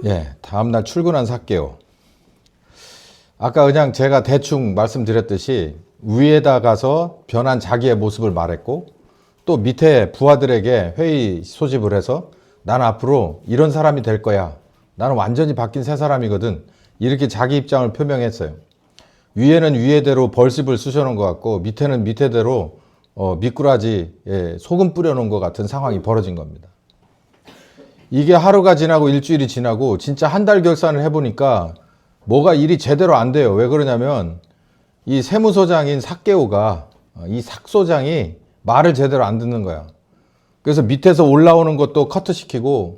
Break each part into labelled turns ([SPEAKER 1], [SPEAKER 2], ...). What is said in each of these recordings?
[SPEAKER 1] 예, 다음날 출근한 삭개오. 아까 그냥 제가 대충 말씀드렸듯이 위에다 가서 변한 자기의 모습을 말했고 또 밑에 부하들에게 회의 소집을 해서 난 앞으로 이런 사람이 될 거야. 나는 완전히 바뀐 새 사람이거든. 이렇게 자기 입장을 표명했어요. 위에는 위에대로 벌집을 쑤셔놓은 것 같고 밑에는 밑에대로 미꾸라지에 소금 뿌려놓은 것 같은 상황이 벌어진 겁니다. 이게 하루가 지나고 일주일이 지나고 진짜 한 달 결산을 해보니까 뭐가 일이 제대로 안 돼요. 왜 그러냐면 이 세무서장인 삭개오가 이 삭소장이 말을 제대로 안 듣는 거야. 그래서 밑에서 올라오는 것도 커트시키고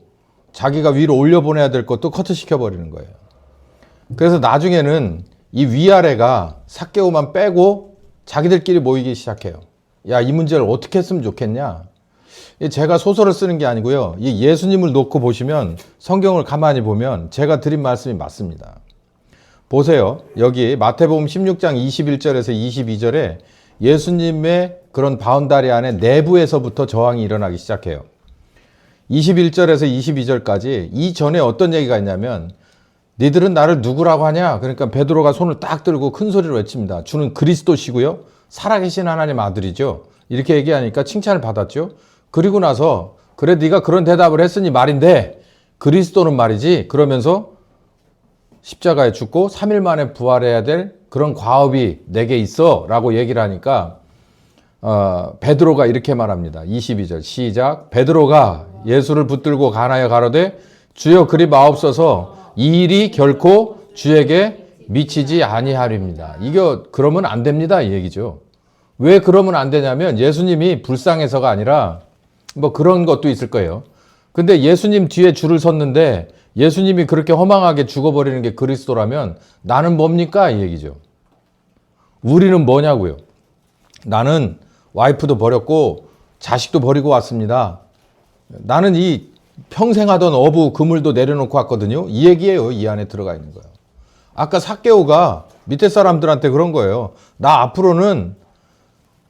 [SPEAKER 1] 자기가 위로 올려보내야 될 것도 커트시켜버리는 거예요. 그래서 나중에는 이 위아래가 삭개오만 빼고 자기들끼리 모이기 시작해요. 야, 이 문제를 어떻게 했으면 좋겠냐? 제가 소설을 쓰는 게 아니고요. 이 예수님을 놓고 보시면 성경을 가만히 보면 제가 드린 말씀이 맞습니다. 보세요. 여기 마태복음 16장 21절에서 22절에 예수님의 그런 바운다리 안에 내부에서부터 저항이 일어나기 시작해요. 21절에서 22절까지 이 전에 어떤 얘기가 있냐면 니들은 나를 누구라고 하냐? 그러니까 베드로가 손을 딱 들고 큰 소리로 외칩니다. 주는 그리스도시고요. 살아계신 하나님 아들이죠. 이렇게 얘기하니까 칭찬을 받았죠. 그리고 나서 그래 네가 그런 대답을 했으니 말인데 그리스도는 말이지 그러면서 십자가에 죽고 3일 만에 부활해야 될 그런 과업이 내게 있어 라고 얘기를 하니까 베드로가 이렇게 말합니다. 22절 시작. 베드로가 예수를 붙들고 간하여 가로되 주여 그리 마옵소서 이 일이 결코 주에게 미치지 아니하리입니다. 이거 그러면 안 됩니다 이 얘기죠. 왜 그러면 안 되냐면 예수님이 불쌍해서가 아니라 뭐 그런 것도 있을 거예요. 근데 예수님 뒤에 줄을 섰는데 예수님이 그렇게 허망하게 죽어버리는 게 그리스도라면 나는 뭡니까? 이 얘기죠. 우리는 뭐냐고요. 나는 와이프도 버렸고 자식도 버리고 왔습니다. 나는 이 평생 하던 어부 그물도 내려놓고 왔거든요. 이 얘기예요. 이 안에 들어가 있는 거예요. 아까 삭개오가 밑에 사람들한테 그런 거예요. 나 앞으로는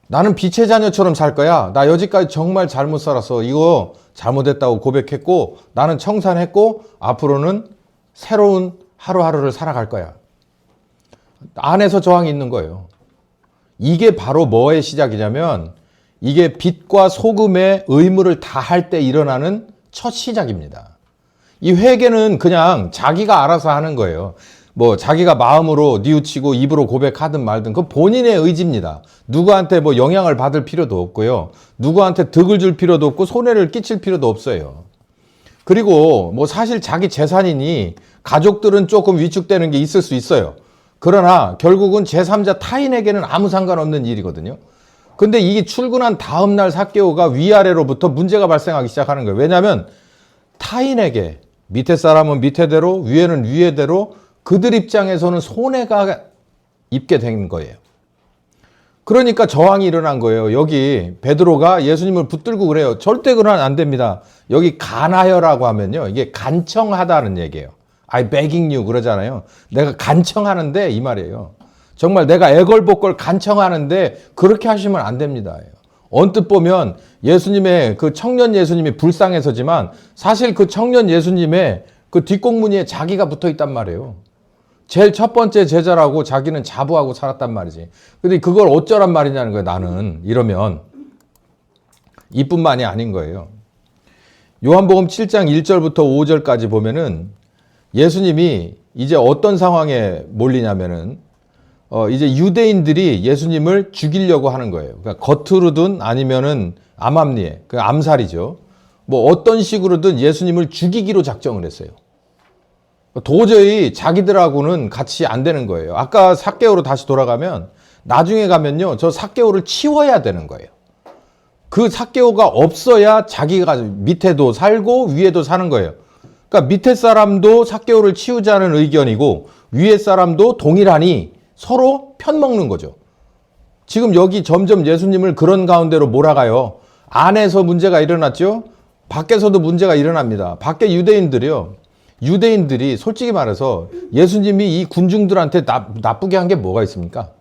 [SPEAKER 1] 나는 빛의 자녀처럼 살 거야. 나 여지까지 정말 잘못 살았어. 이거 잘못했다고 고백했고 나는 청산했고 앞으로는 새로운 하루하루를 살아갈 거야. 안에서 저항이 있는 거예요. 이게 바로 뭐의 시작이냐면 이게 빛과 소금의 의무를 다 할 때 일어나는 첫 시작입니다. 이 회개는 그냥 자기가 알아서 하는 거예요. 뭐 자기가 마음으로 뉘우치고 입으로 고백하든 말든 그건 본인의 의지입니다. 누구한테 뭐 영향을 받을 필요도 없고요. 누구한테 득을 줄 필요도 없고 손해를 끼칠 필요도 없어요. 그리고 뭐 사실 자기 재산이니 가족들은 조금 위축되는 게 있을 수 있어요. 그러나 결국은 제3자 타인에게는 아무 상관없는 일이거든요. 근데 이게 출근한 다음 날 삭개오가 위아래로부터 문제가 발생하기 시작하는 거예요. 왜냐하면 타인에게 밑에 사람은 밑에대로 위에는 위에대로 그들 입장에서는 손해가 입게 된 거예요. 그러니까 저항이 일어난 거예요. 여기 베드로가 예수님을 붙들고 그래요. 절대 그러면 안 됩니다. 여기 간하여라고 하면요. 이게 간청하다는 얘기예요. I begging you 그러잖아요. 내가 간청하는데 이 말이에요. 정말 내가 애걸복걸 간청하는데 그렇게 하시면 안 됩니다. 언뜻 보면 예수님의 그 청년 예수님이 불쌍해서지만 사실 그 청년 예수님의 그 뒷공무니에 자기가 붙어 있단 말이에요. 제일 첫 번째 제자라고 자기는 자부하고 살았단 말이지. 근데 그걸 어쩌란 말이냐는 거예요. 나는 이러면 이뿐만이 아닌 거예요. 요한복음 7장 1절부터 5절까지 보면은 예수님이 이제 어떤 상황에 몰리냐면은 이제 유대인들이 예수님을 죽이려고 하는 거예요. 그러니까 겉으로든 아니면은 암암리에 그 암살이죠. 뭐 어떤 식으로든 예수님을 죽이기로 작정을 했어요. 도저히 자기들하고는 같이 안 되는 거예요. 아까 삭개오로 다시 돌아가면 나중에 가면요. 저 삭개오를 치워야 되는 거예요. 그 삭개오가 없어야 자기가 밑에도 살고 위에도 사는 거예요. 그러니까 밑에 사람도 삭개오를 치우자는 의견이고 위에 사람도 동일하니 서로 편먹는 거죠. 지금 여기 점점 예수님을 그런 가운데로 몰아가요. 안에서 문제가 일어났죠. 밖에서도 문제가 일어납니다. 밖에 유대인들이 솔직히 말해서 예수님이 이 군중들한테 나쁘게 한 게 뭐가 있습니까?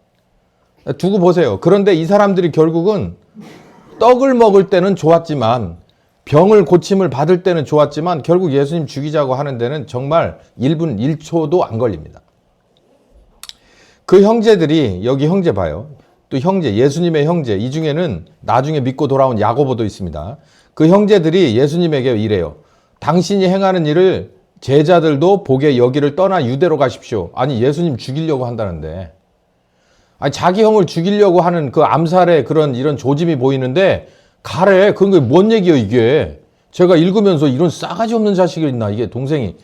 [SPEAKER 1] 두고 보세요. 그런데 이 사람들이 결국은 떡을 먹을 때는 좋았지만 병을 고침을 받을 때는 좋았지만 결국 예수님 죽이자고 하는 데는 정말 1분 1초도 안 걸립니다. 그 형제들이, 여기 형제 봐요. 또 형제, 예수님의 형제, 이 중에는 나중에 믿고 돌아온 야고보도 있습니다. 그 형제들이 예수님에게 이래요. 당신이 행하는 일을 제자들도 보게 여기를 떠나 유대로 가십시오. 아니, 예수님 죽이려고 한다는데. 아니, 자기 형을 죽이려고 하는 그 암살의 그런 이런 조짐이 보이는데 가래. 그건 뭔 얘기예요, 이게. 제가 읽으면서 이런 싸가지 없는 자식이 있나. 이게 동생이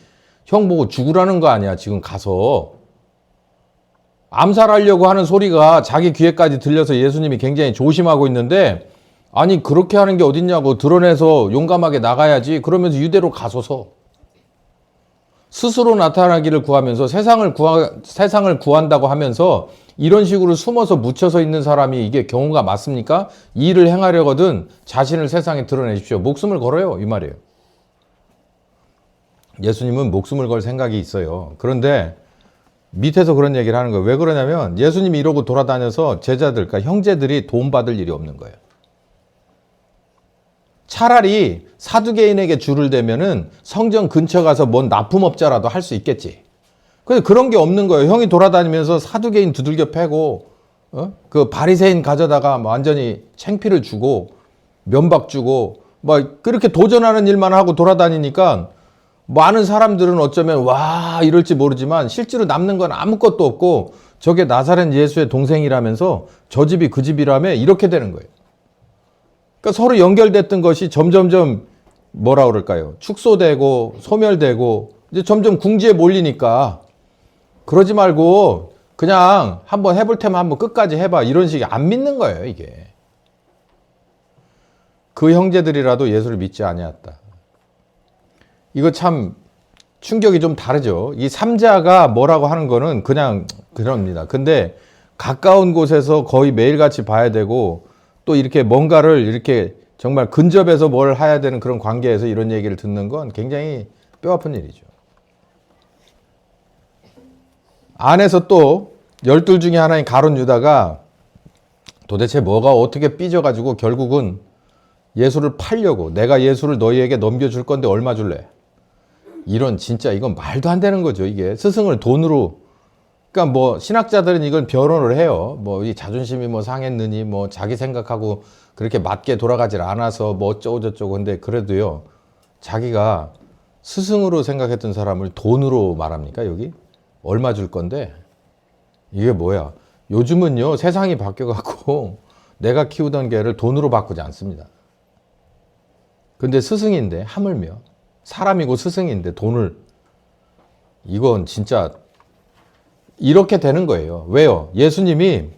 [SPEAKER 1] 형 보고 죽으라는 거 아니야, 지금 가서. 암살하려고 하는 소리가 자기 귀에까지 들려서 예수님이 굉장히 조심하고 있는데, 아니 그렇게 하는 게 어딨냐고, 드러내서 용감하게 나가야지. 그러면서 유대로 가소서. 스스로 나타나기를 구하면서 세상을 구한다고 하면서 이런 식으로 숨어서 묻혀서 있는 사람이 이게 경우가 맞습니까? 이 일을 행하려거든 자신을 세상에 드러내십시오. 목숨을 걸어요, 이 말이에요. 예수님은 목숨을 걸 생각이 있어요. 그런데 밑에서 그런 얘기를 하는 거예요. 왜 그러냐면 예수님이 이러고 돌아다녀서 제자들, 그러니까 형제들이 돈 받을 일이 없는 거예요. 차라리 사두개인에게 줄을 대면은 성전 근처 가서 뭔 납품업자라도 할 수 있겠지. 근데 그런 게 없는 거예요. 형이 돌아다니면서 사두개인 두들겨 패고, 그 바리새인 가져다가 완전히 창피를 주고 면박 주고 막 그렇게 도전하는 일만 하고 돌아다니니까 많은 사람들은 어쩌면 와 이럴지 모르지만 실제로 남는 건 아무것도 없고 저게 나사렛 예수의 동생이라면서 저 집이 그 집이라며 이렇게 되는 거예요. 그러니까 서로 연결됐던 것이 점점점 뭐라 그럴까요? 축소되고 소멸되고 이제 점점 궁지에 몰리니까 그러지 말고 그냥 한번 해볼 테면 한번 끝까지 해봐. 이런 식이 안 믿는 거예요, 이게. 그 형제들이라도 예수를 믿지 아니했다. 이거 참 충격이 좀 다르죠. 이 삼자가 뭐라고 하는 거는 그냥 그럽니다. 근데 가까운 곳에서 거의 매일같이 봐야 되고 또 이렇게 뭔가를 이렇게 정말 근접해서 뭘 해야 되는 그런 관계에서 이런 얘기를 듣는 건 굉장히 뼈아픈 일이죠. 안에서 또 12 중에 하나인 가룟 유다가 도대체 뭐가 어떻게 삐져가지고 결국은 예수를 팔려고, 내가 예수를 너희에게 넘겨줄 건데 얼마 줄래? 이런 진짜 이건 말도 안 되는 거죠. 이게 스승을 돈으로, 그러니까 뭐 신학자들은 이건 변론을 해요. 뭐 이 자존심이 뭐 상했느니 뭐 자기 생각하고 그렇게 맞게 돌아가질 않아서 뭐 어쩌고 저쩌고. 근데 그래도요, 자기가 스승으로 생각했던 사람을 돈으로 말합니까? 여기 얼마 줄 건데? 이게 뭐야? 요즘은요 세상이 바뀌어갖고 내가 키우던 개를 돈으로 바꾸지 않습니다. 근데 스승인데 하물며 사람이고 스승인데 돈을, 이건 진짜 이렇게 되는 거예요. 왜요? 예수님이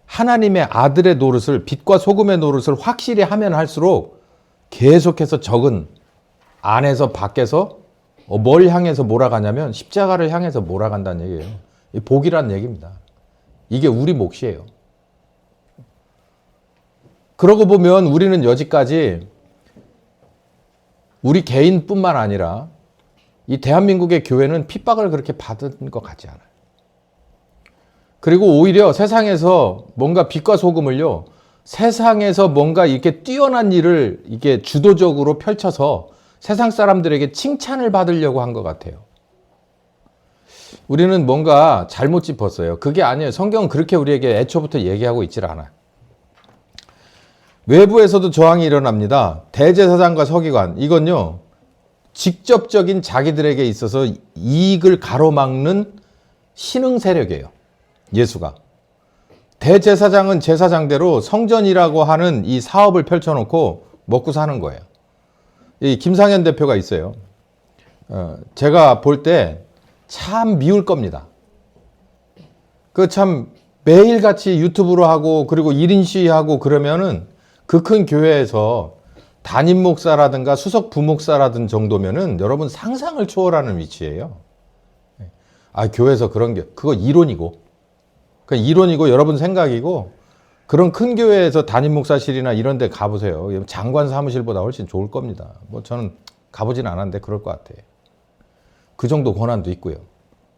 [SPEAKER 1] 하나님의 아들의 노릇을, 빛과 소금의 노릇을 확실히 하면 할수록 계속해서 적은 안에서 밖에서 뭘 향해서 몰아가냐면 십자가를 향해서 몰아간다는 얘기예요. 복이라는 얘기입니다. 이게 우리 몫이에요. 그러고 보면 우리는 여지까지 우리 개인뿐만 아니라 이 대한민국의 교회는 핍박을 그렇게 받은 것 같지 않아요. 그리고 오히려 세상에서 뭔가 빛과 소금을요, 세상에서 뭔가 이렇게 뛰어난 일을 이게 주도적으로 펼쳐서 세상 사람들에게 칭찬을 받으려고 한 것 같아요. 우리는 뭔가 잘못 짚었어요. 그게 아니에요. 성경은 그렇게 우리에게 애초부터 얘기하고 있질 않아요. 외부에서도 저항이 일어납니다. 대제사장과 서기관, 이건요 직접적인 자기들에게 있어서 이익을 가로막는 신흥 세력이에요. 예수가. 대제사장은 제사장대로 성전이라고 하는 이 사업을 펼쳐놓고 먹고 사는 거예요. 이 김상현 대표가 있어요. 제가 볼 때 참 미울 겁니다. 그 참 매일같이 유튜브로 하고 그리고 1인 시위하고 그러면은 그 큰 교회에서 담임 목사라든가 수석 부목사라든 정도면은 여러분 상상을 초월하는 위치예요. 아, 교회에서 그런 게, 그거 이론이고. 그러니까 이론이고 여러분 생각이고, 그런 큰 교회에서 담임 목사실이나 이런 데 가보세요. 장관 사무실보다 훨씬 좋을 겁니다. 뭐 저는 가보진 않았는데 그럴 것 같아요. 그 정도 권한도 있고요.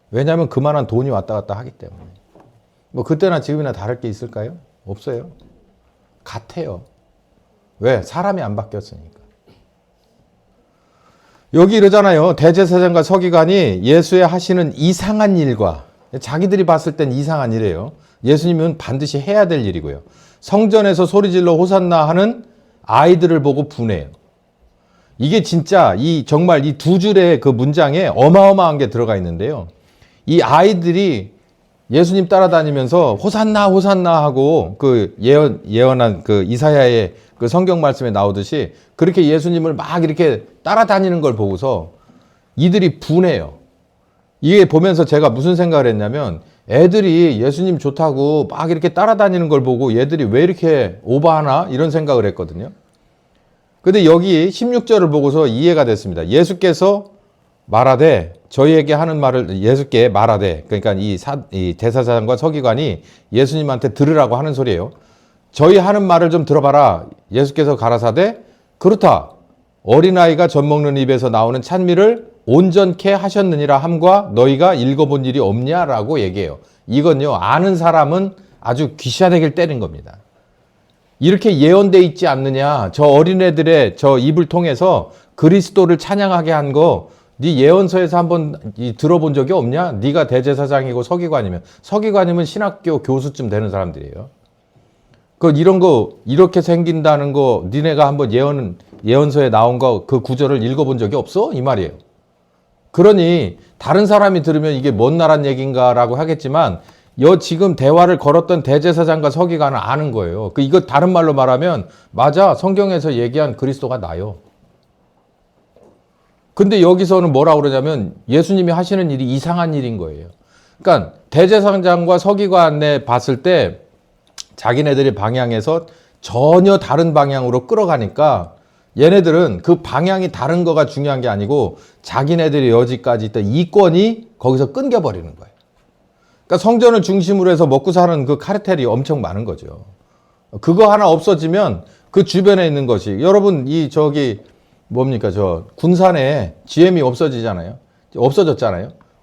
[SPEAKER 1] 왜냐하면 그만한 돈이 왔다 갔다 하기 때문에. 뭐 그때나 지금이나 다를 게 있을까요? 없어요. 같아요. 왜? 사람이 안 바뀌었으니까. 여기 이러잖아요. 대제사장과 서기관이 예수의 하시는 이상한 일과, 자기들이 봤을 땐 이상한 일이에요. 예수님은 반드시 해야 될 일이고요. 성전에서 소리질러 호산나 하는 아이들을 보고 분해요. 이게 진짜 정말 이 두 줄의 그 문장에 어마어마한 게 들어가 있는데요. 이 아이들이 예수님 따라다니면서 호산나 호산나 하고 그 예언한 그 이사야의 그 성경 말씀에 나오듯이 그렇게 예수님을 막 이렇게 따라다니는 걸 보고서 이들이 분해요. 이게 보면서 제가 무슨 생각을 했냐면 애들이 예수님 좋다고 막 이렇게 따라다니는 걸 보고 얘들이 왜 이렇게 오버하나 이런 생각을 했거든요. 근데 여기 16절을 보고서 이해가 됐습니다. 예수께서 말하되 저희에게 하는 말을 예수께 말하되, 그러니까 이 대사장과 서기관이 예수님한테 들으라고 하는 소리예요. 저희 하는 말을 좀 들어봐라. 예수께서 가라사대 그렇다. 어린아이가 젖 먹는 입에서 나오는 찬미를 온전케 하셨느니라 함과 너희가 읽어본 일이 없냐라고 얘기해요. 이건요, 아는 사람은 아주 귀샤대기를 때린 겁니다. 이렇게 예언돼 있지 않느냐. 저 어린애들의 저 입을 통해서 그리스도를 찬양하게 한 거 네 예언서에서 한번 들어본 적이 없냐? 네가 대제사장이고 서기관이면 신학교 교수쯤 되는 사람들이에요. 이런 거 이렇게 생긴다는 거 니네가 한번 예언서에 나온 거 그 구절을 읽어본 적이 없어? 이 말이에요. 그러니 다른 사람이 들으면 이게 뭔 나란 얘기인가라고 하겠지만 지금 대화를 걸었던 대제사장과 서기관은 아는 거예요. 이거 다른 말로 말하면 맞아, 성경에서 얘기한 그리스도가 나요. 근데 여기서는 뭐라고 그러냐면 예수님이 하시는 일이 이상한 일인 거예요. 그러니까 대제사장과 서기관에 봤을 때 자기네들의 방향에서 전혀 다른 방향으로 끌어가니까 얘네들은 그 방향이 다른 거가 중요한 게 아니고 자기네들이 여지까지 있던 이권이 거기서 끊겨버리는 거예요. 그러니까 성전을 중심으로 해서 먹고 사는 그 카르텔이 엄청 많은 거죠. 그거 하나 없어지면 그 주변에 있는 것이, 여러분 뭡니까 군산에 GM이 없어졌잖아요.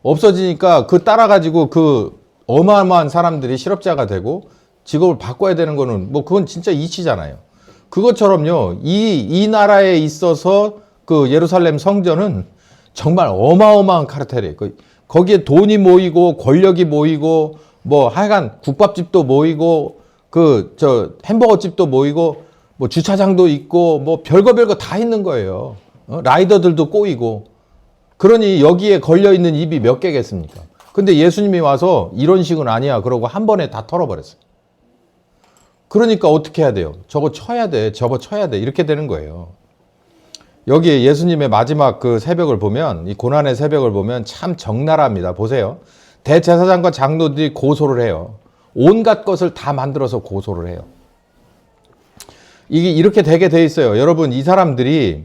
[SPEAKER 1] 없어지니까 그 따라가지고 그 어마어마한 사람들이 실업자가 되고 직업을 바꿔야 되는 거는 그건 진짜 이치잖아요. 그것처럼요, 이 나라에 있어서 그 예루살렘 성전은 정말 어마어마한 카르텔이에요. 거기에 돈이 모이고 권력이 모이고 하여간 국밥집도 모이고 햄버거집도 모이고 주차장도 있고 별거 다 있는 거예요. 라이더들도 꼬이고. 그러니 여기에 걸려있는 입이 몇 개겠습니까? 근데 예수님이 와서 이런 식은 아니야 그러고 한 번에 다 털어버렸어요. 그러니까 어떻게 해야 돼요? 저거 쳐야 돼. 이렇게 되는 거예요. 여기 예수님의 마지막 그 새벽을 보면, 이 고난의 새벽을 보면 참 적나라합니다. 보세요. 대제사장과 장로들이 고소를 해요. 온갖 것을 다 만들어서 고소를 해요. 이게 이렇게 되게 돼 있어요. 여러분, 이 사람들이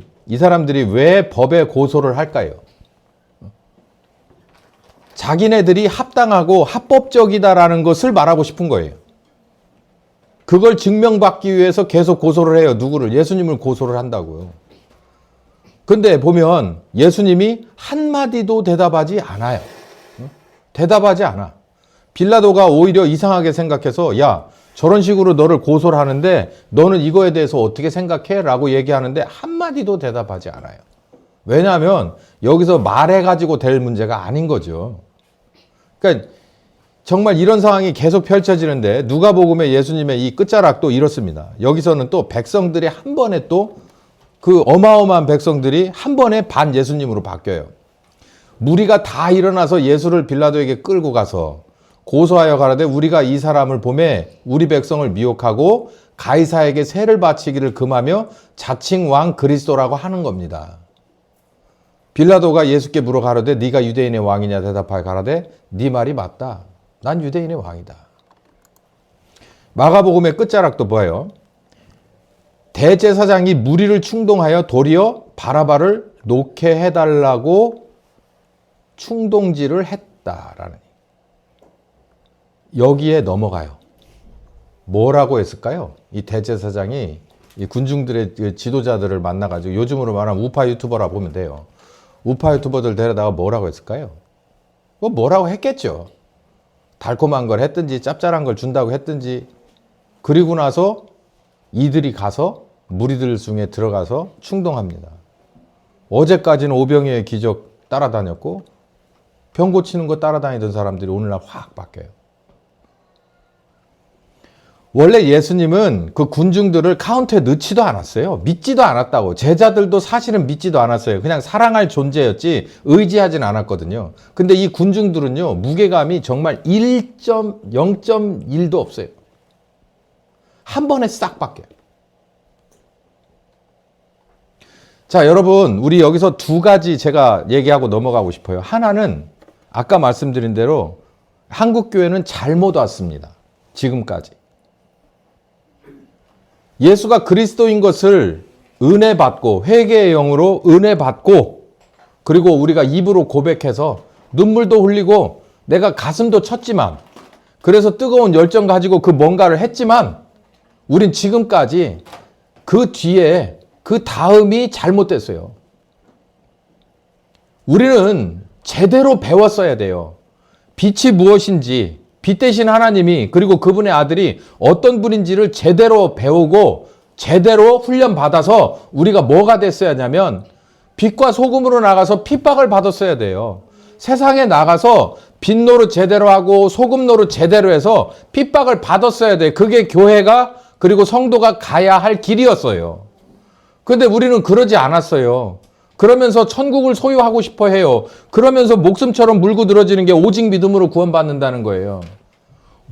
[SPEAKER 1] 왜 법에 고소를 할까요? 자기네들이 합당하고 합법적이다라는 것을 말하고 싶은 거예요. 그걸 증명받기 위해서 계속 고소를 해요. 누구를? 예수님을 고소를 한다고요. 근데 보면 예수님이 한마디도 대답하지 않아요. 대답하지 않아. 빌라도가 오히려 이상하게 생각해서 야, 저런 식으로 너를 고소를 하는데 너는 이거에 대해서 어떻게 생각해? 라고 얘기하는데 한마디도 대답하지 않아요. 왜냐하면 여기서 말해가지고 될 문제가 아닌 거죠. 그러니까 정말 이런 상황이 계속 펼쳐지는데 누가복음의 예수님의 이 끝자락도 이렇습니다. 여기서는 또 백성들이 한 번에 또 그 어마어마한 백성들이 한 번에 반 예수님으로 바뀌어요. 무리가 다 일어나서 예수를 빌라도에게 끌고 가서 고소하여 가라되 우리가 이 사람을 보매 우리 백성을 미혹하고 가이사에게 세를 바치기를 금하며 자칭 왕 그리스도라고 하는 겁니다. 빌라도가 예수께 물어 가로되 네가 유대인의 왕이냐 대답하여 가라되 네 말이 맞다. 난 유대인의 왕이다. 마가복음의 끝자락도 보아요. 대제사장이 무리를 충동하여 도리어 바라바를 놓게 해달라고 충동질을 했다라는, 여기에 넘어가요. 뭐라고 했을까요? 이 대제사장이 이 군중들의 지도자들을 만나가지고, 요즘으로 말하면 우파 유튜버라 보면 돼요. 우파 유튜버들 데려다가 뭐라고 했을까요? 뭐라고 했겠죠. 달콤한 걸 했든지 짭짤한 걸 준다고 했든지. 그리고 나서 이들이 가서 무리들 중에 들어가서 충동합니다. 어제까지는 오병이의 기적 따라다녔고 병 고치는 거 따라다니던 사람들이 오늘날 확 바뀌어요. 원래 예수님은 그 군중들을 카운트에 넣지도 않았어요. 믿지도 않았다고. 제자들도 사실은 믿지도 않았어요. 그냥 사랑할 존재였지 의지하진 않았거든요. 근데 이 군중들은요, 무게감이 정말 0.1도 없어요. 한 번에 싹 바뀌어요. 자, 여러분, 우리 여기서 두 가지 제가 얘기하고 넘어가고 싶어요. 하나는 아까 말씀드린 대로 한국교회는 잘못 왔습니다. 지금까지. 예수가 그리스도인 것을 은혜 받고 회개의 영으로 은혜 받고 그리고 우리가 입으로 고백해서 눈물도 흘리고 내가 가슴도 쳤지만 그래서 뜨거운 열정 가지고 그 뭔가를 했지만 우린 지금까지 그 뒤에 그 다음이 잘못됐어요. 우리는 제대로 배웠어야 돼요. 빛이 무엇인지 빛 대신 하나님이 그리고 그분의 아들이 어떤 분인지를 제대로 배우고 제대로 훈련받아서 우리가 뭐가 됐어야 하냐면 빛과 소금으로 나가서 핍박을 받았어야 돼요. 세상에 나가서 빛 노릇 제대로 하고 소금 노릇 제대로 해서 핍박을 받았어야 돼. 그게 교회가 그리고 성도가 가야 할 길이었어요. 근데 우리는 그러지 않았어요. 그러면서 천국을 소유하고 싶어 해요. 그러면서 목숨처럼 물고 늘어지는 게 오직 믿음으로 구원받는다는 거예요.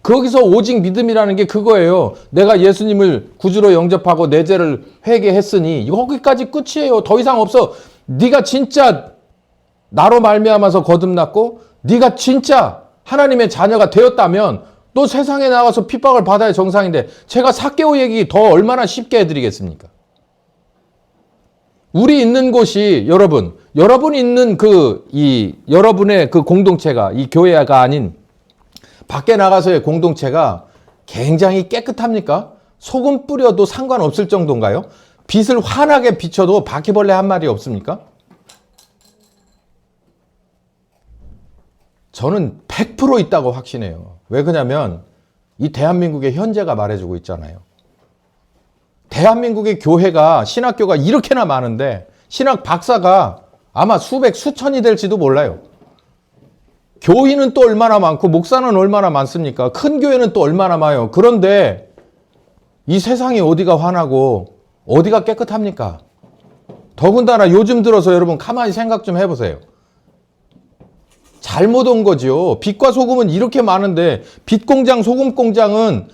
[SPEAKER 1] 거기서 오직 믿음이라는 게 그거예요. 내가 예수님을 구주로 영접하고 내 죄를 회개했으니 여기까지 끝이에요. 더 이상 없어. 네가 진짜 나로 말미암아서 거듭났고 네가 진짜 하나님의 자녀가 되었다면 또 세상에 나가서 핍박을 받아야 정상인데 제가 삭개오 얘기 더 얼마나 쉽게 해드리겠습니까? 우리 있는 곳이 여러분 있는 여러분의 그 공동체가 이 교회가 아닌 밖에 나가서의 공동체가 굉장히 깨끗합니까? 소금 뿌려도 상관없을 정도인가요? 빛을 환하게 비춰도 바퀴벌레 한 마리 없습니까? 저는 100% 있다고 확신해요. 왜 그러냐면 이 대한민국의 현재가 말해주고 있잖아요. 대한민국의 교회가 신학교가 이렇게나 많은데 신학 박사가 아마 수백 수천이 될지도 몰라요. 교인은 또 얼마나 많고 목사는 얼마나 많습니까? 큰 교회는 또 얼마나 많아요. 그런데 이 세상이 어디가 환하고 어디가 깨끗합니까? 더군다나 요즘 들어서 여러분 가만히 생각 좀 해보세요. 잘못 온 거죠. 빛과 소금은 이렇게 많은데 빛공장, 소금공장은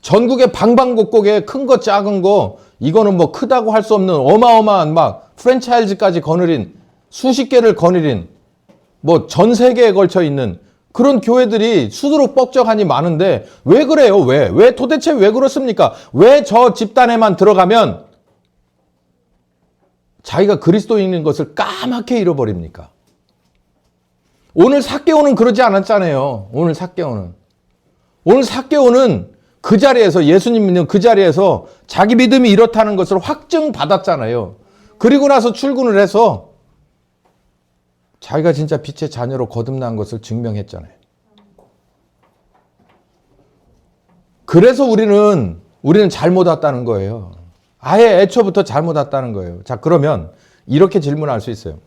[SPEAKER 1] 전국의 방방곡곡에 큰 거 작은 거 이거는 뭐 크다고 할 수 없는 어마어마한 막 프랜차이즈까지 거느린 수십 개를 거느린 뭐 전 세계에 걸쳐 있는 그런 교회들이 수두룩 뻑적하니 많은데 왜 그래요? 왜 도대체 왜 그렇습니까? 왜 저 집단에만 들어가면 자기가 그리스도인인 것을 까맣게 잃어버립니까? 오늘 삭개오는 그러지 않았잖아요. 오늘 삭개오는 그 자리에서 예수님 믿는 그 자리에서 자기 믿음이 이렇다는 것을 확증받았잖아요. 그리고 나서 출근을 해서 자기가 진짜 빛의 자녀로 거듭난 것을 증명했잖아요. 그래서 우리는 잘못 왔다는 거예요. 아예 애초부터 잘못 왔다는 거예요. 자, 그러면 이렇게 질문할 수 있어요.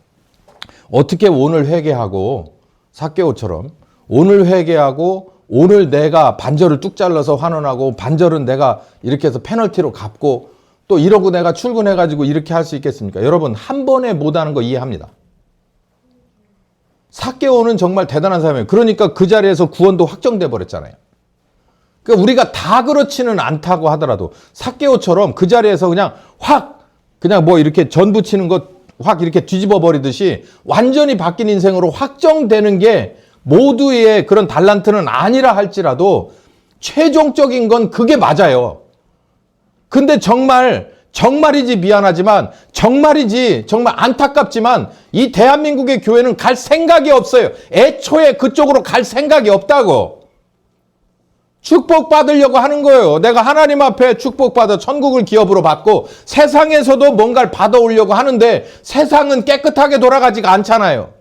[SPEAKER 1] 어떻게 오늘 회개하고 삭개오처럼 오늘 회개하고 오늘 내가 반절을 뚝 잘라서 환원하고 반절은 내가 이렇게 해서 페널티로 갚고 또 이러고 내가 출근해가지고 이렇게 할 수 있겠습니까? 여러분 한 번에 못하는 거 이해합니다. 삭개오는 정말 대단한 사람이에요. 그러니까 그 자리에서 구원도 확정돼 버렸잖아요. 그러니까 우리가 다 그렇지는 않다고 하더라도 삭개오처럼 그 자리에서 그냥 뭐 이렇게 전 부치는 것 확 이렇게 뒤집어 버리듯이 완전히 바뀐 인생으로 확정되는 게 모두의 그런 달란트는 아니라 할지라도 최종적인 건 그게 맞아요. 근데 정말이지 미안하지만 정말 안타깝지만 이 대한민국의 교회는 갈 생각이 없어요. 애초에 그쪽으로 갈 생각이 없다고. 축복받으려고 하는 거예요. 내가 하나님 앞에 축복받아 천국을 기업으로 받고 세상에서도 뭔가를 받아오려고 하는데 세상은 깨끗하게 돌아가지가 않잖아요.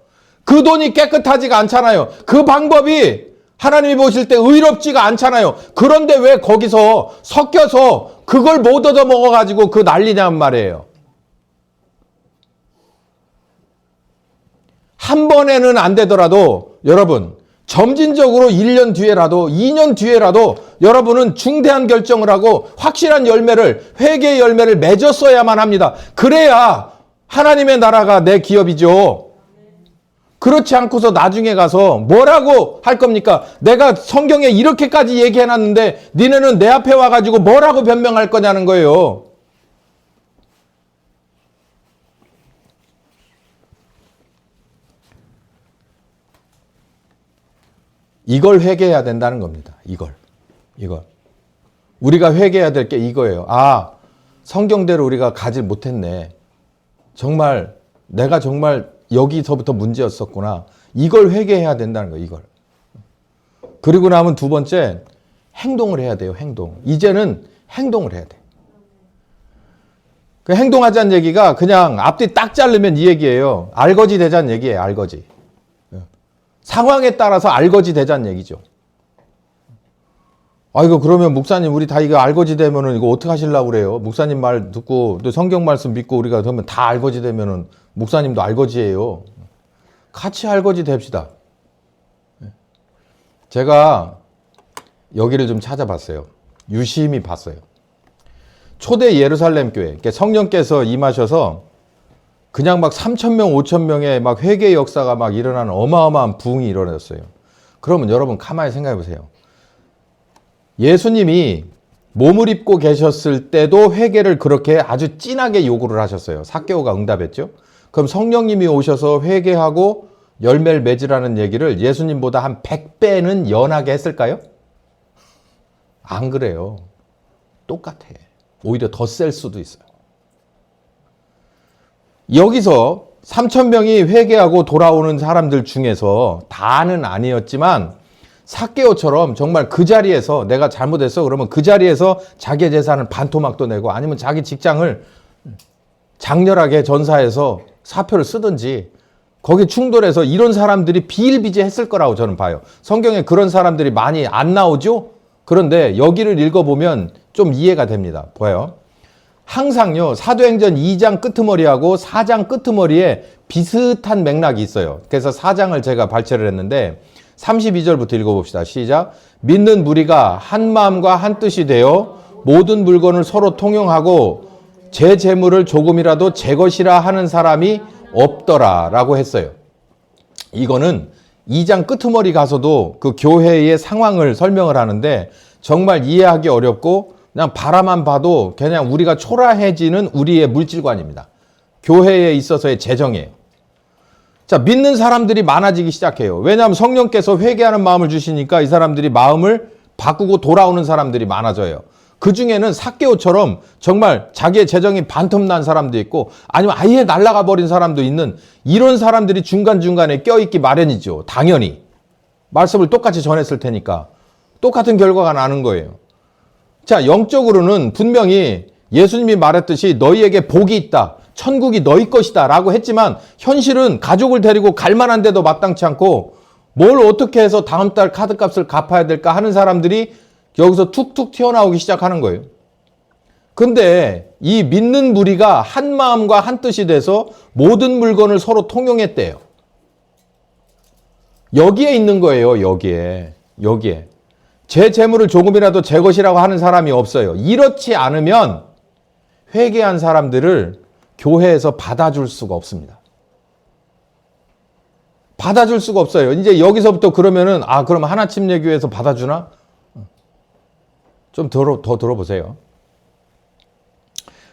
[SPEAKER 1] 그 돈이 깨끗하지가 않잖아요. 그 방법이 하나님이 보실 때 의롭지가 않잖아요. 그런데 왜 거기서 섞여서 그걸 못 얻어 먹어가지고 그 난리냔 말이에요. 한 번에는 안 되더라도 여러분 점진적으로 1년 뒤에라도 2년 뒤에라도 여러분은 중대한 결정을 하고 확실한 열매를 회개의 열매를 맺었어야만 합니다. 그래야 하나님의 나라가 내 기업이죠. 그렇지 않고서 나중에 가서 뭐라고 할 겁니까? 내가 성경에 이렇게까지 얘기해놨는데 니네는 내 앞에 와가지고 뭐라고 변명할 거냐는 거예요. 이걸 회개해야 된다는 겁니다. 이걸. 우리가 회개해야 될 게 이거예요. 아, 성경대로 우리가 가지 못했네. 정말 내가 정말 여기서부터 문제였었구나. 이걸 회개해야 된다는 거예요. 이걸. 그리고 나면 두 번째, 행동을 해야 돼요. 행동. 이제는 행동을 해야 돼. 그 행동하자는 얘기가 그냥 앞뒤 딱 자르면 이 얘기예요. 알거지 되자는 얘기예요. 알거지. 상황에 따라서 알거지 되자는 얘기죠. 이거 그러면 목사님 우리 다 이거 알거지 되면은 이거 어떻게 하시려고 그래요? 목사님 말 듣고 또 성경 말씀 믿고 우리가 그러면 다 알거지 되면은 목사님도 알거지예요. 같이 알거지 됩시다. 제가 여기를 좀 찾아봤어요. 유심히 봤어요. 초대 예루살렘 교회, 성령께서 임하셔서 그냥 막 3,000명, 5,000명의 막 회개 역사가 막 일어나는 어마어마한 부흥이 일어났어요. 그러면 여러분 가만히 생각해 보세요. 예수님이 몸을 입고 계셨을 때도 회개를 그렇게 아주 진하게 요구를 하셨어요. 삭개오가 응답했죠. 그럼 성령님이 오셔서 회개하고 열매를 맺으라는 얘기를 예수님보다 한 100배는 연하게 했을까요? 안 그래요. 똑같아. 오히려 더 셀 수도 있어요. 여기서 3,000명이 회개하고 돌아오는 사람들 중에서 다는 아니었지만 삭개오처럼 정말 그 자리에서 내가 잘못했어 그러면 그 자리에서 자기 재산을 반토막도 내고 아니면 자기 직장을 장렬하게 전사해서 사표를 쓰든지 거기 충돌해서 이런 사람들이 비일비재했을 거라고 저는 봐요. 성경에 그런 사람들이 많이 안 나오죠? 그런데 여기를 읽어보면 좀 이해가 됩니다. 보여요. 항상요 사도행전 2장 끄트머리하고 4장 끄트머리에 비슷한 맥락이 있어요. 그래서 4장을 제가 발췌를 했는데 32절부터 읽어봅시다. 시작. 믿는 무리가 한 마음과 한 뜻이 되어 모든 물건을 서로 통용하고 제 재물을 조금이라도 제 것이라 하는 사람이 없더라 라고 했어요. 이거는 2장 끄트머리 가서도 그 교회의 상황을 설명을 하는데 정말 이해하기 어렵고 그냥 바라만 봐도 그냥 우리가 초라해지는 우리의 물질관입니다. 교회에 있어서의 재정이에요. 자, 믿는 사람들이 많아지기 시작해요. 왜냐하면 성령께서 회개하는 마음을 주시니까 이 사람들이 마음을 바꾸고 돌아오는 사람들이 많아져요. 그 중에는 삭개오처럼 정말 자기의 재정이 반텀난 사람도 있고 아니면 아예 날아가 버린 사람도 있는 이런 사람들이 중간중간에 껴있기 마련이죠. 당연히. 말씀을 똑같이 전했을 테니까. 똑같은 결과가 나는 거예요. 자, 영적으로는 분명히 예수님이 말했듯이 너희에게 복이 있다. 천국이 너희 것이다 라고 했지만 현실은 가족을 데리고 갈 만한 데도 마땅치 않고 뭘 어떻게 해서 다음 달 카드값을 갚아야 될까 하는 사람들이 여기서 툭툭 튀어나오기 시작하는 거예요. 근데 이 믿는 무리가 한 마음과 한 뜻이 돼서 모든 물건을 서로 통용했대요. 여기에 있는 거예요. 여기에. 제 재물을 조금이라도 제 것이라고 하는 사람이 없어요. 이렇지 않으면 회개한 사람들을 교회에서 받아줄 수가 없습니다. 받아줄 수가 없어요. 이제 여기서부터 그러면은 그럼 하나침례교회에서 받아주나? 좀 더 들어보세요.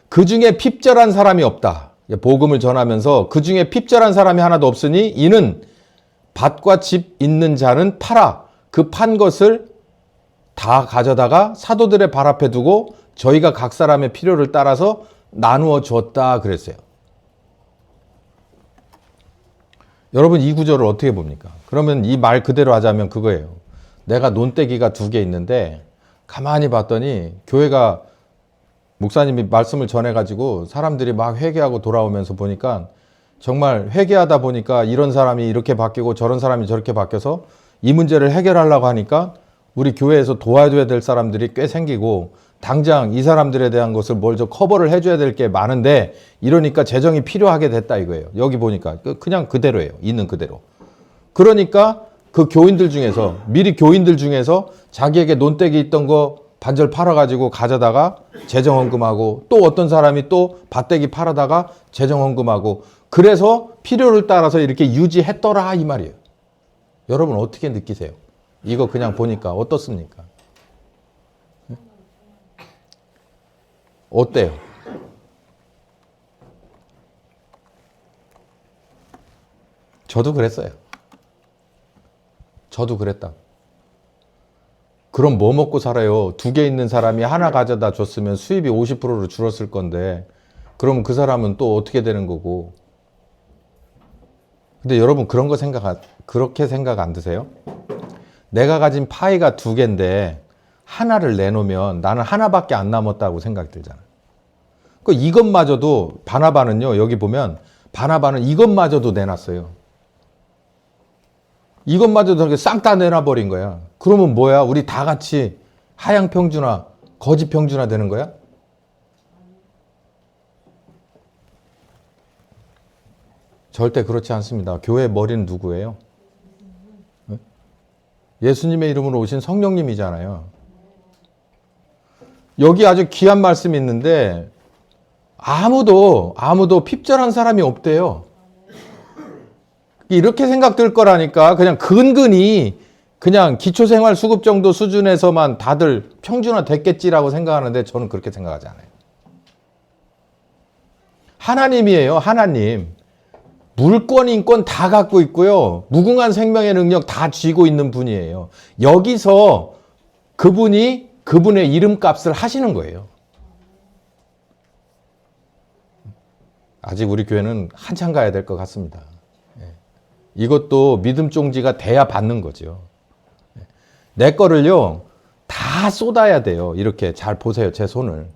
[SPEAKER 1] 그 중에 핍절한 사람이 없다. 복음을 전하면서 그 중에 핍절한 사람이 하나도 없으니 이는 밭과 집 있는 자는 팔아 그 판 것을 다 가져다가 사도들의 발 앞에 두고 저희가 각 사람의 필요를 따라서 나누어 줬다 그랬어요. 여러분 이 구절을 어떻게 봅니까? 그러면 이 말 그대로 하자면 그거예요. 내가 논대기가 2개 있는데 가만히 봤더니 교회가 목사님이 말씀을 전해가지고 사람들이 막 회개하고 돌아오면서 보니까 정말 회개하다 보니까 이런 사람이 이렇게 바뀌고 저런 사람이 저렇게 바뀌어서 이 문제를 해결하려고 하니까 우리 교회에서 도와줘야 될 사람들이 꽤 생기고 당장 이 사람들에 대한 것을 뭘 좀 커버를 해줘야 될 게 많은데 이러니까 재정이 필요하게 됐다 이거예요. 여기 보니까 그냥 그대로예요. 있는 그대로. 그러니까 그 교인들 중에서 미리 교인들 중에서 자기에게 논댁이 있던 거 반절 팔아가지고 가져다가 재정헌금하고 또 어떤 사람이 또 밭대기 팔아다가 재정헌금하고 그래서 필요를 따라서 이렇게 유지했더라 이 말이에요. 여러분 어떻게 느끼세요? 이거 그냥 보니까 어떻습니까? 어때요? 저도 그랬어요. 저도 그랬다. 그럼 뭐 먹고 살아요? 2개 있는 사람이 하나 가져다 줬으면 수입이 50%로 줄었을 건데 그럼 그 사람은 또 어떻게 되는 거고. 근데 여러분 그렇게 생각 안 드세요? 내가 가진 파이가 2개인데 하나를 내놓으면 나는 하나밖에 안 남았다고 생각이 들잖아요. 이것마저도 바나바는요. 여기 보면 바나바는 이것마저도 내놨어요. 이것마저도 이렇게 싹 다 내놔버린 거야. 그러면 뭐야? 우리 다 같이 하향 평준화, 거짓 평준화 되는 거야? 절대 그렇지 않습니다. 교회 머리는 누구예요? 예수님의 이름으로 오신 성령님이잖아요. 여기 아주 귀한 말씀이 있는데 아무도 핍절한 사람이 없대요. 이렇게 생각될 거라니까 그냥 근근히 그냥 기초생활수급 정도 수준에서만 다들 평준화 됐겠지라고 생각하는데 저는 그렇게 생각하지 않아요. 하나님이에요. 하나님. 물권, 인권 다 갖고 있고요. 무궁한 생명의 능력 다 쥐고 있는 분이에요. 여기서 그분이 그분의 이름값을 하시는 거예요. 아직 우리 교회는 한참 가야 될 것 같습니다. 이것도 믿음 종지가 돼야 받는 거죠. 내 거를요, 다 쏟아야 돼요. 이렇게 잘 보세요. 제 손을.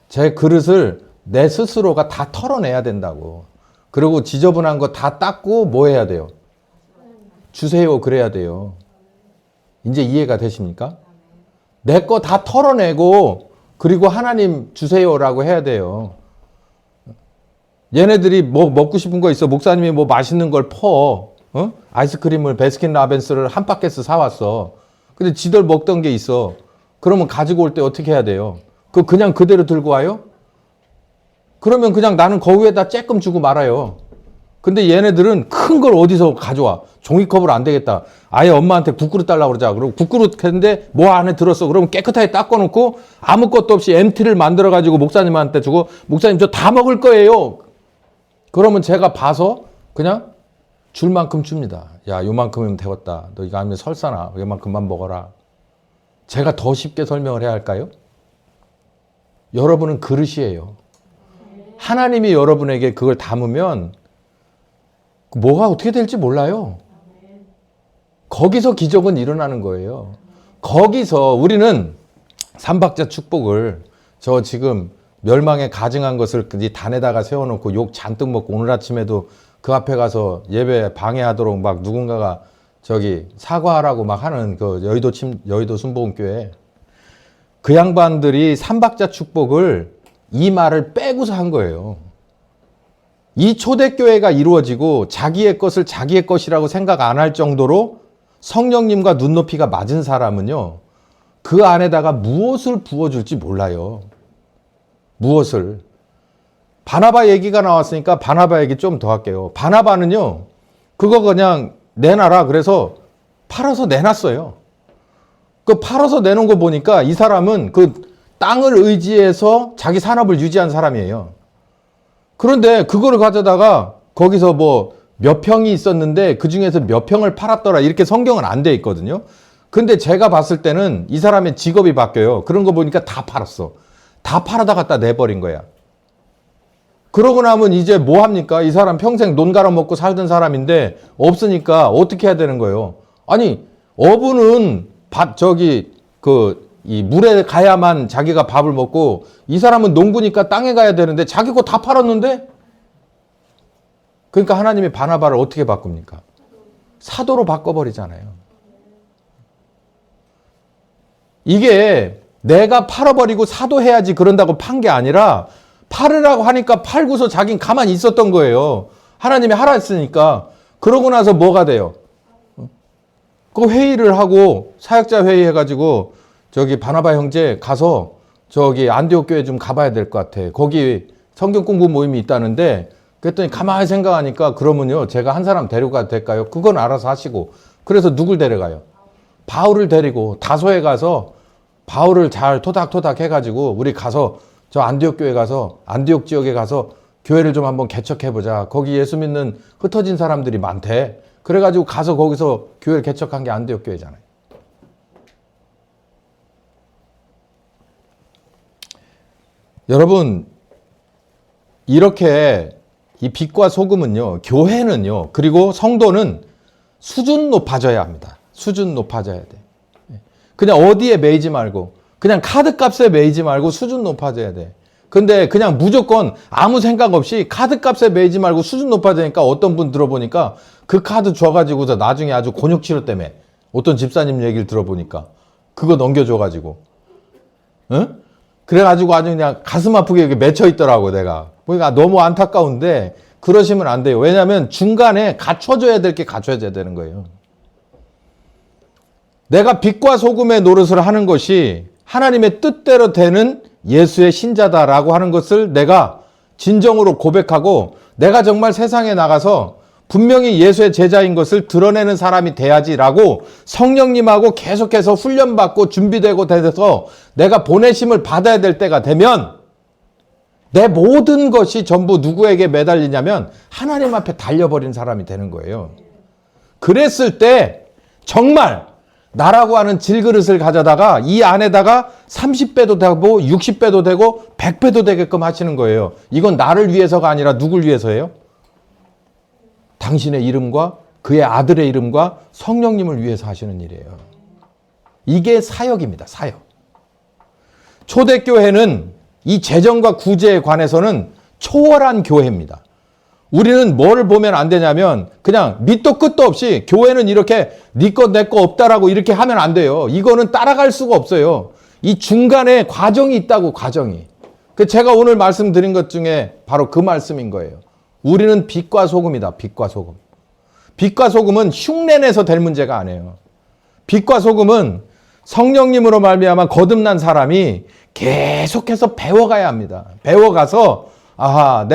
[SPEAKER 1] 제 그릇을 내 스스로가 다 털어내야 된다고. 그리고 지저분한 거 다 닦고 뭐 해야 돼요? 주세요. 그래야 돼요. 이제 이해가 되십니까? 내 거 다 털어내고 그리고 하나님 주세요라고 해야 돼요. 얘네들이 뭐 먹고 싶은 거 있어. 목사님이 뭐 맛있는 걸 퍼. 아이스크림을 베스킨라빈스를 한 바켓스 사왔어. 근데 지들 먹던 게 있어. 그러면 가지고 올 때 어떻게 해야 돼요? 그냥 그대로 들고 와요? 그러면 그냥 나는 거기에다 쬐끔 주고 말아요. 근데 얘네들은 큰 걸 어디서 가져와? 종이컵으로 안 되겠다. 아예 엄마한테 국그릇 달라고 그러자. 그리고 국그릇 했는데 뭐 안에 들었어. 그러면 깨끗하게 닦아놓고 아무것도 없이 MT를 만들어가지고 목사님한테 주고 목사님 저 다 먹을 거예요. 그러면 제가 봐서 그냥 줄 만큼 줍니다. 야, 요만큼이면 되었다. 너 이거 아니면 설사나. 요만큼만 먹어라. 제가 더 쉽게 설명을 해야 할까요? 여러분은 그릇이에요. 하나님이 여러분에게 그걸 담으면 뭐가 어떻게 될지 몰라요. 거기서 기적은 일어나는 거예요. 거기서 우리는 삼박자 축복을 저 지금 멸망에 가증한 것을 이 단에다가 세워놓고 욕 잔뜩 먹고 오늘 아침에도 그 앞에 가서 예배 방해하도록 막 누군가가 저기 사과하라고 막 하는 그 여의도 순복음교회 그 양반들이 삼박자 축복을 이 말을 빼고서 한 거예요. 이 초대교회가 이루어지고 자기의 것을 자기의 것이라고 생각 안 할 정도로 성령님과 눈높이가 맞은 사람은요. 그 안에다가 무엇을 부어줄지 몰라요. 무엇을. 바나바 얘기가 나왔으니까 바나바 얘기 좀 더 할게요. 바나바는요. 그거 그냥 내놔라. 그래서 팔아서 내놨어요. 그 팔아서 내놓은 거 보니까 이 사람은 그 땅을 의지해서 자기 산업을 유지한 사람이에요. 그런데 그거를 가져다가 거기서 뭐 몇 평이 있었는데 그 중에서 몇 평을 팔았더라. 이렇게 성경은 안 돼 있거든요. 근데 제가 봤을 때는 이 사람의 직업이 바뀌어요. 그런 거 보니까 다 팔았어. 다 팔아다 갖다 내버린 거야. 그러고 나면 이제 뭐 합니까? 이 사람 평생 논 갈아먹고 살던 사람인데 없으니까 어떻게 해야 되는 거예요? 아니, 어부는 이 물에 가야만 자기가 밥을 먹고 이 사람은 농부니까 땅에 가야 되는데 자기 거 다 팔았는데? 그러니까 하나님이 바나바를 어떻게 바꿉니까? 사도로 바꿔버리잖아요. 이게 내가 팔아버리고 사도해야지 그런다고 판 게 아니라 팔으라고 하니까 팔고서 자긴 가만히 있었던 거예요. 하나님이 하라 했으니까. 그러고 나서 뭐가 돼요? 그 회의를 하고 사역자 회의 해가지고 저기 바나바 형제 가서 저기 안디옥 교회 좀 가봐야 될 것 같아. 거기 성경 공부 모임이 있다는데 그랬더니 가만히 생각하니까 그러면요 제가 한 사람 데려가도 될까요? 그건 알아서 하시고. 그래서 누굴 데려가요? 바울을 데리고 다소에 가서 바울을 잘 토닥토닥 해가지고 우리 가서 저 안디옥 교회 가서 안디옥 지역에 가서 교회를 좀 한번 개척해보자. 거기 예수 믿는 흩어진 사람들이 많대. 그래가지고 가서 거기서 교회를 개척한 게 안디옥 교회잖아요. 여러분 이렇게 이 빛과 소금은요, 교회는요, 그리고 성도는 수준 높아져야 합니다. 수준 높아져야 돼. 그냥 어디에 매이지 말고, 그냥 카드값에 매이지 말고 수준 높아져야 돼. 근데 그냥 무조건 아무 생각 없이 카드값에 매이지 말고 수준 높아지니까 어떤 분 들어보니까 그 카드 줘가지고서 나중에 아주 곤욕치료 때문에 어떤 집사님 얘기를 들어보니까 그거 넘겨줘가지고, 응? 그래가지고 아주 그냥 가슴 아프게 이렇게 맺혀 있더라고, 내가. 그러니까 너무 안타까운데 그러시면 안 돼요. 왜냐하면 중간에 갖춰줘야 될 게 갖춰져야 되는 거예요. 내가 빛과 소금의 노릇을 하는 것이 하나님의 뜻대로 되는 예수의 신자다라고 하는 것을 내가 진정으로 고백하고 내가 정말 세상에 나가서 분명히 예수의 제자인 것을 드러내는 사람이 돼야지라고 성령님하고 계속해서 훈련받고 준비되고 돼서 내가 보내심을 받아야 될 때가 되면 내 모든 것이 전부 누구에게 매달리냐면 하나님 앞에 달려버린 사람이 되는 거예요. 그랬을 때 정말 나라고 하는 질그릇을 가져다가 이 안에다가 30배도 되고 60배도 되고 100배도 되게끔 하시는 거예요. 이건 나를 위해서가 아니라 누굴 위해서예요? 당신의 이름과 그의 아들의 이름과 성령님을 위해서 하시는 일이에요. 이게 사역입니다. 사역. 초대교회는 이 재정과 구제에 관해서는 초월한 교회입니다. 우리는 뭐를 보면 안 되냐면 그냥 밑도 끝도 없이 교회는 이렇게 네 것 내 거 없다라고 이렇게 하면 안 돼요. 이거는 따라갈 수가 없어요. 이 중간에 과정이 있다고, 과정이. 제가 오늘 말씀드린 것 중에 바로 그 말씀인 거예요. 우리는 빛과 소금이다. 빛과 소금. 빛과 소금은 흉내내서 될 문제가 아니에요. 빛과 소금은 성령님으로 말미암아 거듭난 사람이 계속해서 배워가야 합니다. 배워가서 아하,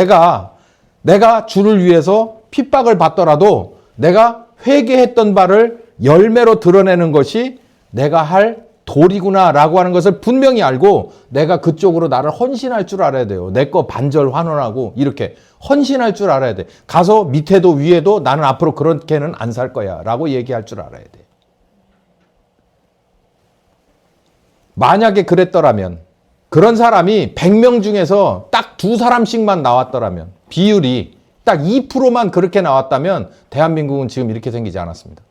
[SPEAKER 1] 내가 주를 위해서 핍박을 받더라도 내가 회개했던 바를 열매로 드러내는 것이 내가 할 도리구나라고 하는 것을 분명히 알고 내가 그쪽으로 나를 헌신할 줄 알아야 돼요. 내 거 반절 환원하고 이렇게 헌신할 줄 알아야 돼. 가서 밑에도 위에도 나는 앞으로 그렇게는 안 살 거야 라고 얘기할 줄 알아야 돼. 만약에 그랬더라면 그런 사람이 100명 중에서 딱 2사람씩만 나왔더라면 비율이 딱 2%만 그렇게 나왔다면 대한민국은 지금 이렇게 생기지 않았습니다.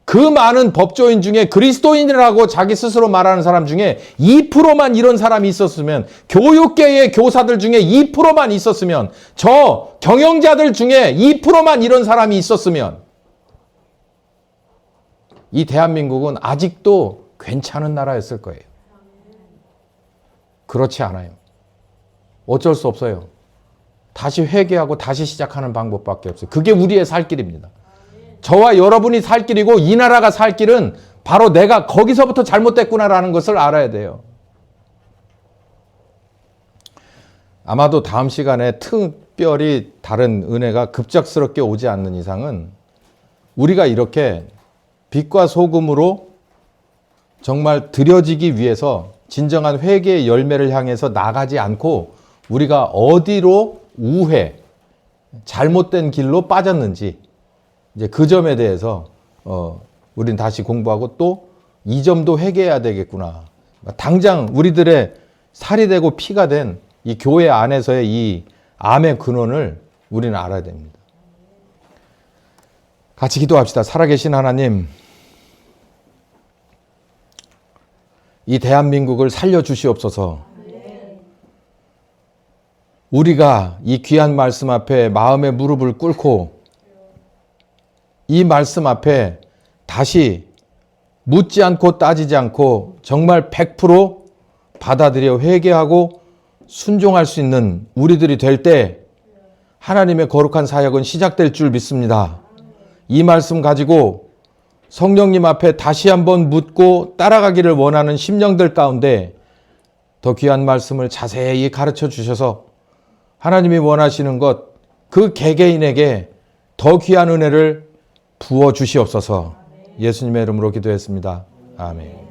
[SPEAKER 1] 그 많은 법조인 중에 그리스도인이라고 자기 스스로 말하는 사람 중에 2%만 이런 사람이 있었으면, 교육계의 교사들 중에 2%만 있었으면, 저 경영자들 중에 2%만 이런 사람이 있었으면 이 대한민국은 아직도 괜찮은 나라였을 거예요. 그렇지 않아요. 어쩔 수 없어요. 다시 회개하고 다시 시작하는 방법밖에 없어요. 그게 우리의 살 길입니다. 저와 여러분이 살 길이고 이 나라가 살 길은 바로 내가 거기서부터 잘못됐구나라는 것을 알아야 돼요. 아마도 다음 시간에 특별히 다른 은혜가 급작스럽게 오지 않는 이상은 우리가 이렇게 빛과 소금으로 정말 드려지기 위해서 진정한 회개의 열매를 향해서 나가지 않고 우리가 어디로 우회, 잘못된 길로 빠졌는지 이제 그 점에 대해서 우린 다시 공부하고 또 이 점도 회개해야 되겠구나. 당장 우리들의 살이 되고 피가 된 이 교회 안에서의 이 암의 근원을 우리는 알아야 됩니다. 같이 기도합시다. 살아계신 하나님, 이 대한민국을 살려주시옵소서. 우리가 이 귀한 말씀 앞에 마음의 무릎을 꿇고 이 말씀 앞에 다시 묻지 않고 따지지 않고 정말 100% 받아들여 회개하고 순종할 수 있는 우리들이 될 때 하나님의 거룩한 사역은 시작될 줄 믿습니다. 이 말씀 가지고 성령님 앞에 다시 한번 묻고 따라가기를 원하는 심령들 가운데 더 귀한 말씀을 자세히 가르쳐 주셔서 하나님이 원하시는 것, 그 개개인에게 더 귀한 은혜를 부어 주시옵소서. 예수님의 이름으로 기도했습니다. 아멘.